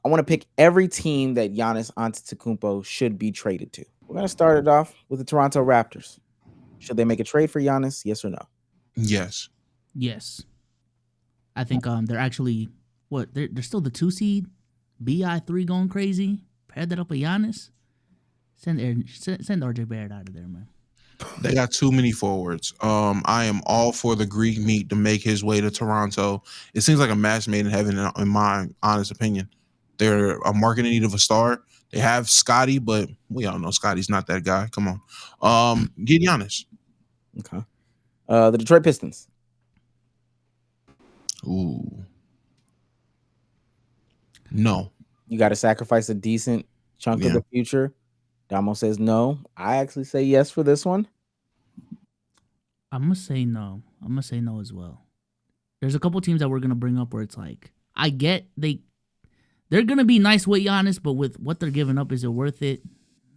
I want to pick every team that Giannis Antetokounmpo should be traded to. We're going to start it off with the Toronto Raptors. Should they make a trade for Giannis? Yes or no? Yes. Yes. I think they're actually they're still the 2 seed. BI3 going crazy. Pair that up with Giannis. Send RJ Barrett out of there, man. They got too many forwards. I am all for the Greek meat to make his way to Toronto. It seems like a match made in heaven, in my honest opinion. They're a market in need of a star. They have Scotty, but we all know Scotty's not that guy. Come on. Get Giannis. Okay. The Detroit Pistons. Ooh. No. You got to sacrifice a decent chunk of the future. Damo says no. I actually say yes for this one. I'm going to say no. I'm going to say no as well. There's a couple teams that we're going to bring up where it's like, I get they're going to be nice with Giannis, but with what they're giving up, is it worth it?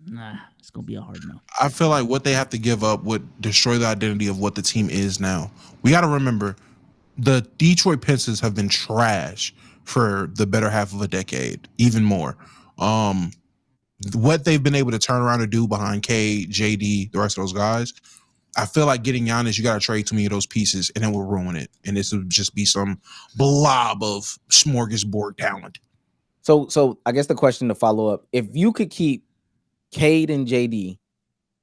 Nah, it's going to be a hard no. I feel like what they have to give up would destroy the identity of what the team is now. We got to remember, the Detroit Pistons have been trash for the better half of a decade, even more. What they've been able to turn around and do behind K, JD, the rest of those guys, I feel like getting Giannis, you got to trade too many of those pieces, and it will ruin it. And this will just be some blob of smorgasbord talent. So I guess the question to follow up, if you could keep Cade and JD,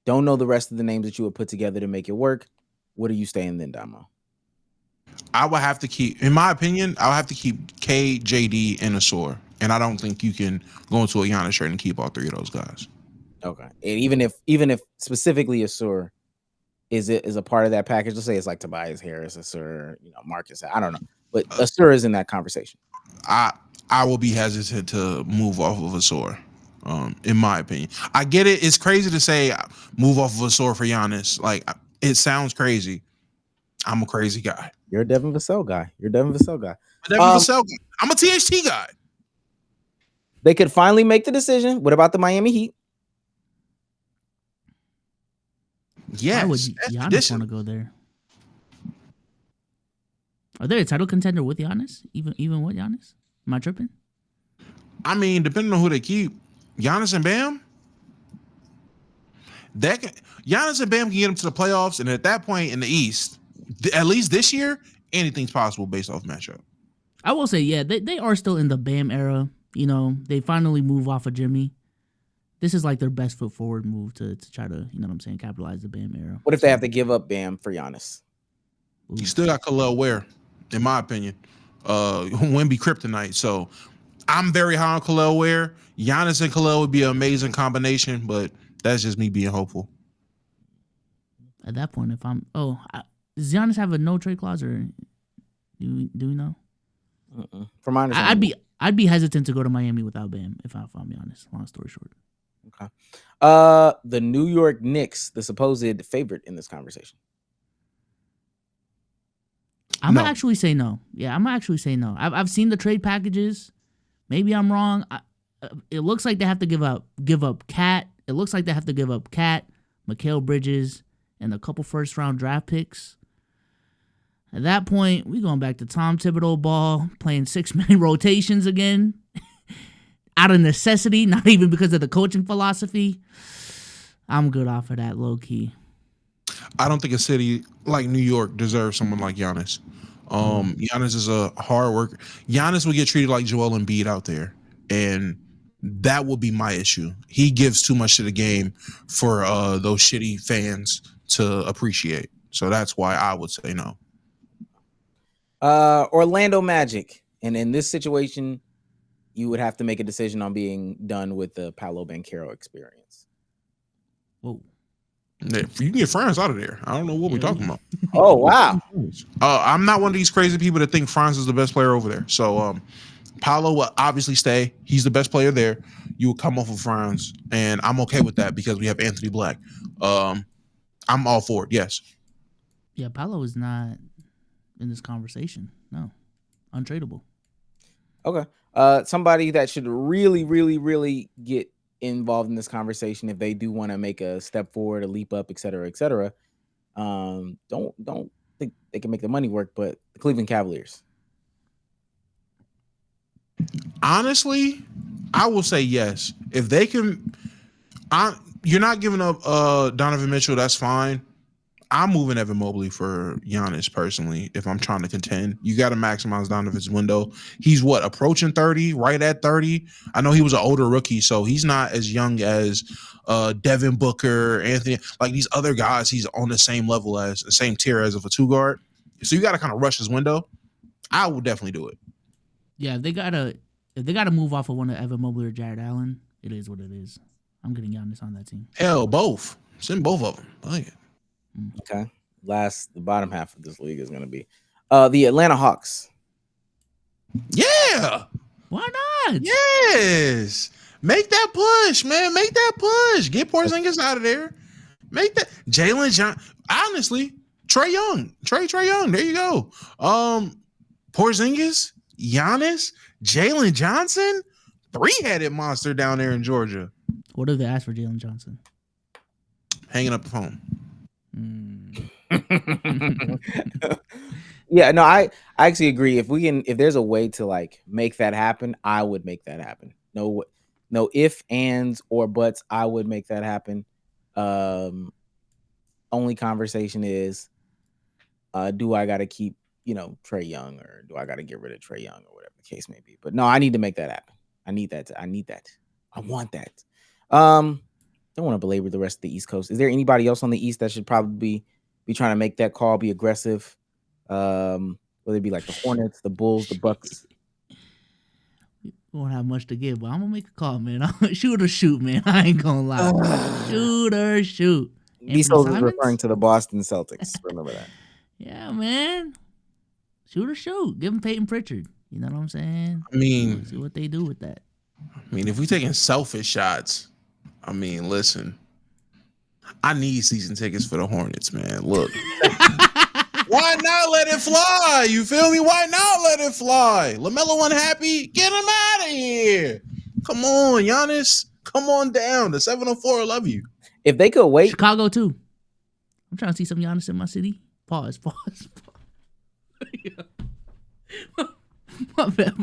don't know the rest of the names that you would put together to make it work, what are you staying then, Damo? I would have to keep, in my opinion, I would have to keep K, JD, and Asor. And I don't think you can go into a Giannis trade and keep all three of those guys. Okay. And even if specifically Asor is a part of that package, let's say it's like Tobias Harris, Asor, Marcus, I don't know. But Asor is in that conversation. I will be hesitant to move off of Asor, in my opinion. I get it. It's crazy to say move off of Asor for Giannis. Like, it sounds crazy. I'm a crazy guy. You're a Devin Vassell guy. I'm a THT guy. They could finally make the decision. What about the Miami Heat? Yes. Why would Giannis want to go there? Are they a title contender with Giannis? Even with Giannis? Am I tripping? I mean, depending on who they keep, Giannis and Bam. Giannis and Bam can get them to the playoffs, and at that point in the East, at least this year, anything's possible based off matchup. I will say, yeah, they are still in the Bam era. They finally move off of Jimmy. This is like their best foot forward move to try to, capitalize the Bam era. What if they have to give up Bam for Giannis? You still got Khalil Ware, in my opinion. Wemby kryptonite. So I'm very high on Khalil Ware. Giannis and Khalil would be an amazing combination, but that's just me being hopeful. At that point, does Giannis have a no trade clause, or do we know? From my understanding, I'd be hesitant to go to Miami without Bam, if I'm being honest. Long story short. Okay. The New York Knicks, the supposed favorite in this conversation. I'm gonna actually say no. Yeah, I'm gonna actually say no. I've seen the trade packages. Maybe I'm wrong. It looks like they have to give up Cat. It looks like they have to give up Cat, Mikal Bridges, and a couple first round draft picks. At that point, we going back to Tom Thibodeau ball, playing 6-man rotations again, out of necessity, not even because of the coaching philosophy. I'm good off of that, low key. I don't think a city like New York deserves someone like Giannis. Giannis is a hard worker. Giannis will get treated like Joel Embiid out there, and that will be my issue. He gives too much to the game for those shitty fans to appreciate. So that's why I would say no. Orlando Magic, and in this situation, you would have to make a decision on being done with the Paolo Banchero experience. Whoa. You can get Franz out of there. I don't know what we're talking about. Oh, wow. I'm not one of these crazy people that think Franz is the best player over there. So Paolo will obviously stay. He's the best player there. You will come off of Franz, and I'm okay with that because we have Anthony Black. I'm all for it, yes. Yeah, Paolo is not in this conversation. No. Untradeable. Okay. Somebody that should really, really, really get involved in this conversation if they do want to make a step forward, a leap up, et cetera, et cetera. Don't think they can make the money work, but the Cleveland Cavaliers. Honestly, I will say yes. If they can, you're not giving up Donovan Mitchell. That's fine. I'm moving Evan Mobley for Giannis personally. If I'm trying to contend, you got to maximize Donovan's window. He's approaching 30, right at 30. I know he was an older rookie, so he's not as young as Devin Booker, Anthony, like these other guys. He's on the same level as the same tier as of a 2 guard. So you got to kind of rush his window. I would definitely do it. Yeah, if they gotta move off of one of Evan Mobley or Jared Allen, it is what it is. I'm getting Giannis on that team. Hell, both. Send both of them. I like it. Okay. The bottom half of this league is going to be the Atlanta Hawks. Yeah. Why not? Yes. Make that push, man. Make that push. Get Porzingis out of there. Make that Jalen John. Honestly, Trae Young. Trae Young. There you go. Porzingis, Giannis, Jalen Johnson, 3-headed monster down there in Georgia. What if they ask for Jalen Johnson? Hanging up the phone. Yeah, no, I actually agree. If there's a way to like make that happen, I would make that happen. No if, ands, or buts. I would make that happen. Only conversation is, do I got to keep, Trae Young, or do I got to get rid of Trae Young, or whatever the case may be? But no, I need to make that happen. I need that. I want that. Don't want to belabor the rest of the East Coast. Is there anybody else on the East that should probably be trying to make that call, be aggressive? Whether it be like the Hornets, the Bulls, the Bucks. Won't have much to give, but I'm gonna make a call, man. Shoot or shoot, man. I ain't gonna lie. Shoot or shoot. These is referring to the Boston Celtics. Remember that. Yeah, man. Shoot or shoot. Give him Peyton Pritchard. You know what I'm saying? I mean, see what they do with that. I mean, if we taking selfish shots, I mean, listen. I need season tickets for the Hornets, man. Look. Why not let it fly? You feel me? Why not let it fly? LaMelo unhappy? Get him out of here. Come on, Giannis. Come on down. The 704 love you. If they could wait. Chicago, too. I'm trying to see some Giannis in my city. Pause. My bad.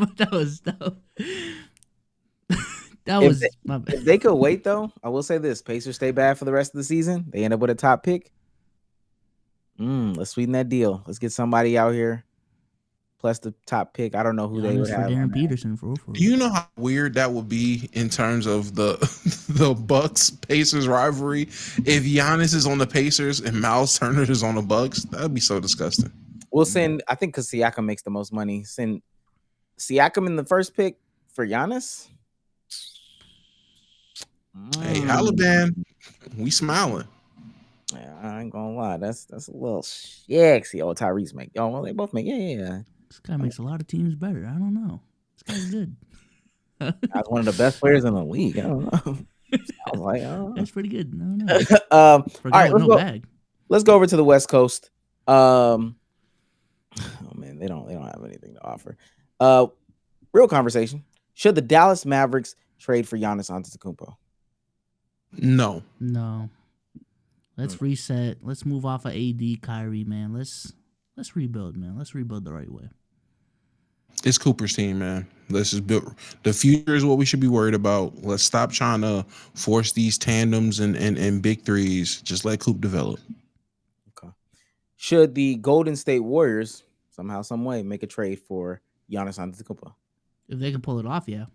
That was my bad. If they could wait, though, I will say this. Pacers stay bad for the rest of the season. They end up with a top pick. Let's sweeten that deal. Let's get somebody out here. Plus the top pick. I don't know who they would have. Darren Peterson for. Do you know how weird that would be in terms of the Bucks Pacers rivalry? If Giannis is on the Pacers and Miles Turner is on the Bucks, that'd be so disgusting. We'll send. I think because Siakam makes the most money. Send Siakam in the first pick for Giannis. Hey, Alabama, we smiling. Yeah, I ain't gonna lie. That's a little sexy. Oh, Tyrese make. Oh, well, they both make. Yeah. This guy makes a lot of teams better. I don't know. This guy's good. That's one of the best players in the league. I don't know. I was like, that's pretty good. I don't know. All right, let's go over to the West Coast. Oh man, they don't have anything to offer. Real conversation. Should the Dallas Mavericks trade for Giannis Antetokounmpo? No. Let's reset. Let's move off of AD, Kyrie, man. Let's rebuild, man. Let's rebuild the right way. It's Cooper's team, man. Let's just build. The future is what we should be worried about. Let's stop trying to force these tandems and big threes. Just let Coop develop. Okay. Should the Golden State Warriors somehow, some way make a trade for Giannis Antetokounmpo? If they can pull it off, yeah.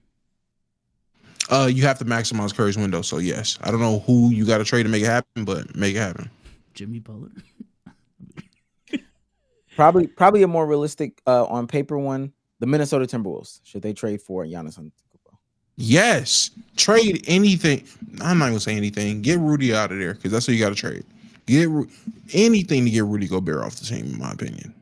You have to maximize Curry's window, so yes. I don't know who you got to trade to make it happen, but make it happen. Jimmy Butler. Probably a more realistic on paper one. The Minnesota Timberwolves. Should they trade for Giannis Antetokounmpo? Yes. Trade anything. I'm not gonna say anything. Get Rudy out of there because that's what you got to trade. Get anything to get Rudy Gobert off the team, in my opinion.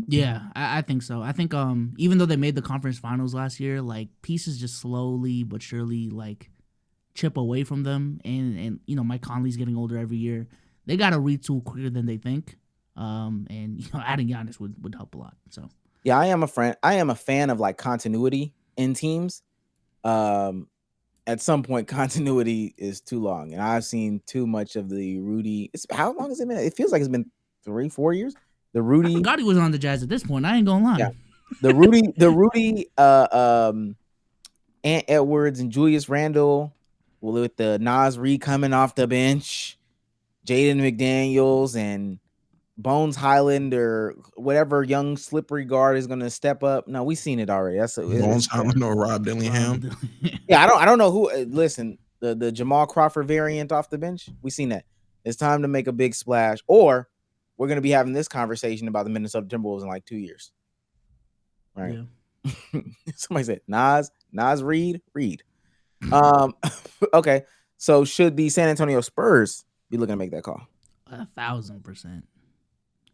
Yeah, I think so. I think even though they made the conference finals last year, like pieces just slowly but surely like chip away from them, and Mike Conley's getting older every year. They got to retool quicker than they think, and adding Giannis would help a lot. So yeah, I am a fan of like continuity in teams. At some point, continuity is too long, and I've seen too much of the Rudy. How long has it been? It feels like it's been 3-4 years. The Rudy. I forgot he was on the Jazz at this point. I ain't gonna lie. Yeah. The Rudy, Ant Edwards and Julius Randle, with the Nas Reed coming off the bench, Jaden McDaniels and Bones Highland or whatever young slippery guard is going to step up. No, we've seen it already. Bones Highland or Rob Dillingham. Yeah, I don't know who. Listen, the Jamal Crawford variant off the bench. We've seen that. It's time to make a big splash, or we're going to be having this conversation about the Minnesota Timberwolves in like 2 years. Right. Yeah. Somebody said Nas Reed. Okay. So should the San Antonio Spurs be looking to make that call? 1,000%.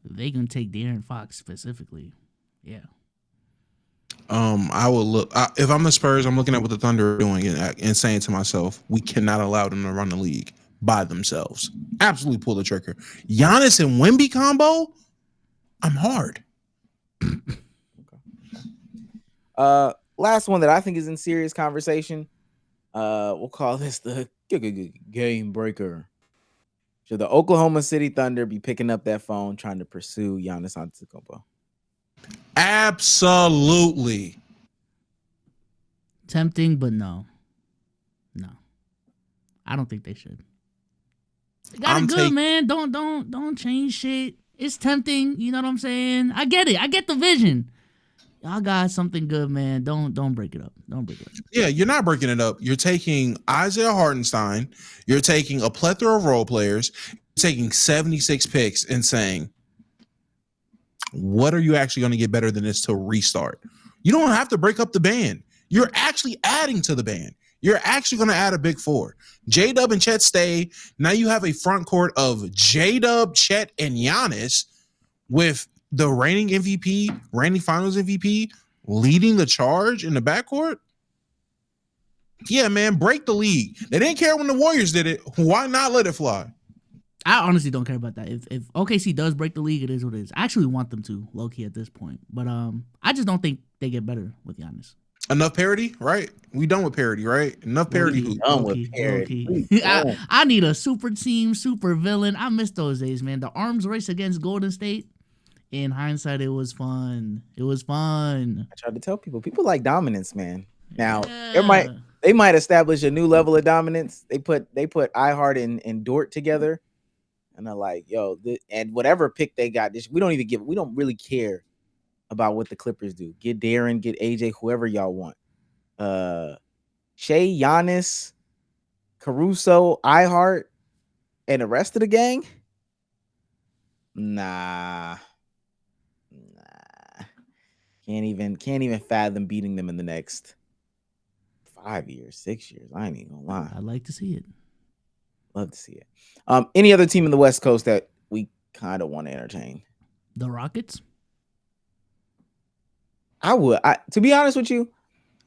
They can take De'Aaron Fox specifically. Yeah. I will look. If I'm the Spurs, I'm looking at what the Thunder are doing and saying to myself, we cannot allow them to run the league by themselves. Absolutely pull the trigger. Giannis and Wemby combo, I'm hard. Last one that I think is in serious conversation. We'll call this the game breaker. Should the Oklahoma City Thunder be picking up that phone trying to pursue Giannis Antetokounmpo? Absolutely. Tempting, but no. I don't think they should. They got it good, man. Don't change shit. It's tempting. You know what I'm saying? I get it. I get the vision. Y'all got something good, man. Don't break it up. Don't break it up. Yeah, you're not breaking it up. You're taking Isaiah Hartenstein. You're taking a plethora of role players. You're taking 76 picks and saying, what are you actually going to get better than this to restart? You don't have to break up the band. You're actually adding to the band. You're actually going to add a big four. J-Dub and Chet stay. Now you have a front court of J-Dub, Chet, and Giannis with the reigning MVP, reigning finals MVP, leading the charge in the backcourt. Yeah, man, break the league. They didn't care when the Warriors did it. Why not let it fly? I honestly don't care about that. If OKC does break the league, it is what it is. I actually want them to, low-key at this point. But I just don't think they get better with Giannis. Enough parity, right? We done with parity, right? Enough parity. I need a super team, super villain. I miss those days, man. The arms race against Golden State. In hindsight, it was fun. It was fun. I tried to tell people like dominance, man. Now they might establish a new level of dominance. They put iHeart and Dort together, and they're like, yo, and whatever pick they got, we don't really care about what the Clippers do. Get Darren, get AJ, whoever y'all want. Shea, Giannis, Caruso, iHeart, and the rest of the gang. Nah. Can't even fathom beating them in the next 5 years, 6 years. I ain't even gonna lie. I'd like to see it. Love to see it. Any other team in the West Coast that we kind of want to entertain? The Rockets? I would. To be honest with you,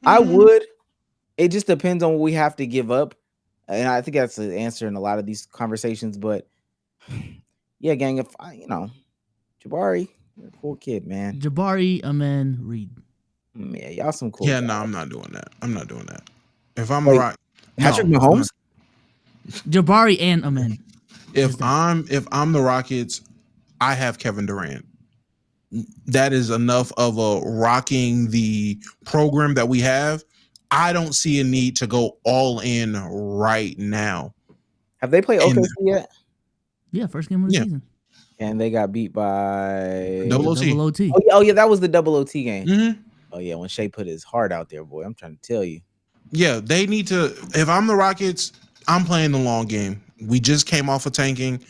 I would. It just depends on what we have to give up. And I think that's the answer in a lot of these conversations. But yeah, gang, if Jabari, you're a cool kid, man. Jabari, Amen, Reed. Yeah, y'all some cool. Yeah, no, I'm not doing that. If I'm right, Patrick Mahomes, Jabari and Amen. If I'm the Rockets, I have Kevin Durant. That is enough of a rocking the program that we have. I don't see a need to go all in right now. Have they played OKC yet? Yeah, first game of the season. And they got beat by Double OT. Oh yeah, that was the double OT game. Mm-hmm. Oh yeah, when Shea put his heart out there, boy, I'm trying to tell you. Yeah, they need to. If I'm the Rockets, I'm playing the long game. We just came off of tanking.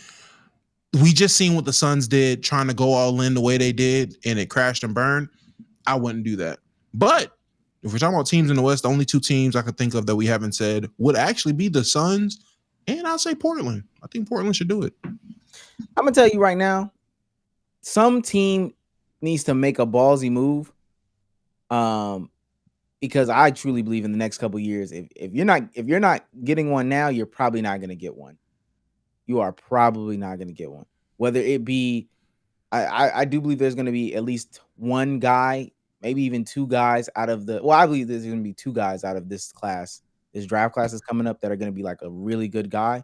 We just seen what the Suns did, trying to go all in the way they did, and it crashed and burned. I wouldn't do that. But if we're talking about teams in the West, the only two teams I could think of that we haven't said would actually be the Suns, and I'll say Portland. I think Portland should do it. I'm gonna tell you right now, some team needs to make a ballsy move. Because I truly believe in the next couple of years, if you're not getting one now, you're probably not gonna get one. You are probably not gonna get one. Whether it be, I do believe there's gonna be at least one guy, maybe even two guys out of the. Well, I believe there's gonna be two guys out of this class. This draft class is coming up that are gonna be like a really good guy.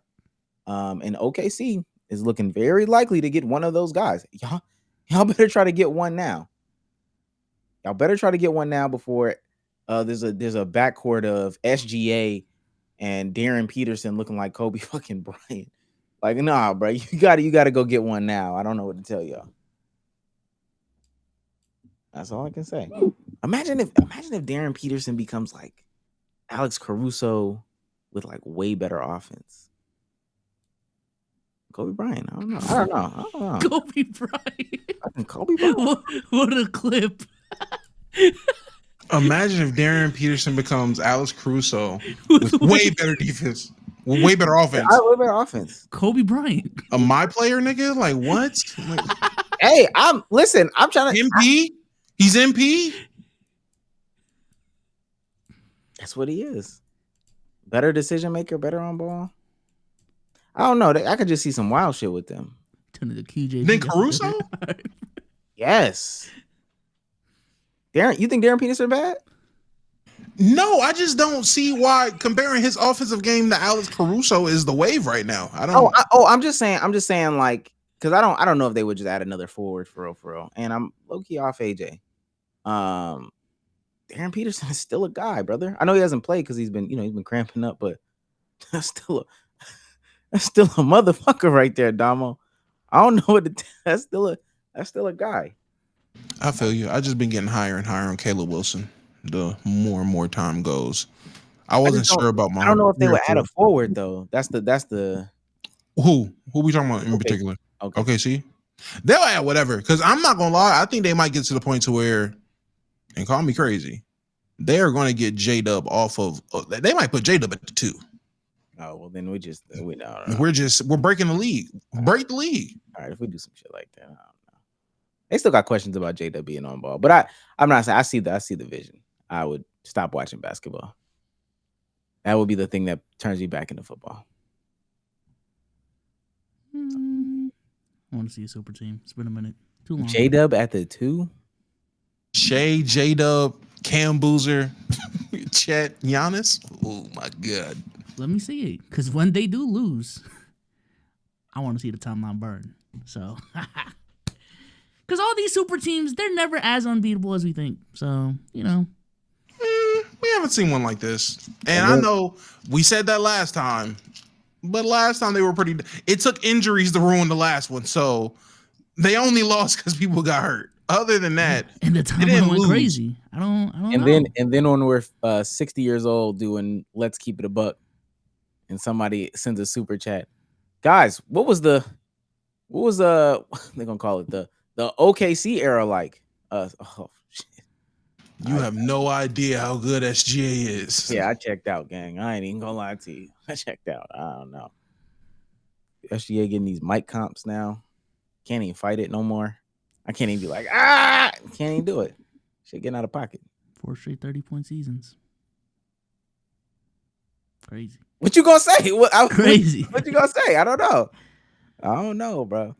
And OKC is looking very likely to get one of those guys. Y'all better try to get one now. Y'all better try to get one now before There's a backcourt of SGA and Darren Peterson looking like Kobe fucking Bryant. Like, nah, bro, you gotta go get one now. I don't know what to tell y'all. That's all I can say. Imagine if Darren Peterson becomes like Alex Caruso with like way better offense. Kobe Bryant. I don't know. Kobe Bryant. Fucking Kobe Bryant. What a clip. Imagine if Darren Peterson becomes Alex Caruso with way better defense, with way better offense. Way better offense. Kobe Bryant. A my player, nigga? Like what? Like, hey, I'm trying to MP. He's MP. That's what he is. Better decision maker, better on ball. I don't know. I could just see some wild shit with them. Turn to the QJ. Then Caruso? Yes. Darren, you think Darren Peterson bad? No, I just don't see why comparing his offensive game to Alex Caruso is the wave right now. I don't. I'm just saying, like, because I don't know if they would just add another forward for real. And I'm low key off AJ. Darren Peterson is still a guy, brother. I know he hasn't played because he's been cramping up, but that's still a motherfucker right there, Damo. I don't know what that's still a guy. I feel you. I just been getting higher and higher on Caleb Wilson. The more and more time goes, I wasn't sure about my. I don't know if they would add a forward though. That's the. Who we talking about in particular? Okay, see, they'll add whatever. Because I'm not gonna lie, I think they might get to the point to where, and call me crazy, they are going to get J-Dub off of. They might put J-Dub at the 2. Oh well, then we know. We're breaking the league. Break the league. All right, if we do some shit like that, I don't know. They still got questions about J-Dub being on ball, but I'm not saying I see the vision. I would stop watching basketball. That would be the thing that turns you back into football. I want to see a super team. It's been a minute. Too long. J-Dub at the 2? Shea, J-Dub, Cam Boozer, Chet, Giannis. Oh my God. Let me see it. Because when they do lose, I want to see the timeline burn. So, because all these super teams, they're never as unbeatable as we think. So, we haven't seen one like this. And I know we said that last time, but last time they were pretty. It took injuries to ruin the last one. So they only lost because people got hurt. Other than that, and the timeline went crazy. I don't know. And then when we're 60 years old doing Let's Keep It a Buck, and somebody sends a super chat, guys, what was they're gonna call it the OKC era like? Oh shit. You have no idea how good SGA is. Yeah, I checked out, gang. I ain't even gonna lie to you. I checked out. I don't know. SGA getting these mic comps now. Can't even fight it no more. I can't even be like, can't even do it. Shit getting out of pocket. 4 straight 30-point seasons. Crazy. What you gonna say? Crazy. What you gonna say? I don't know, bro.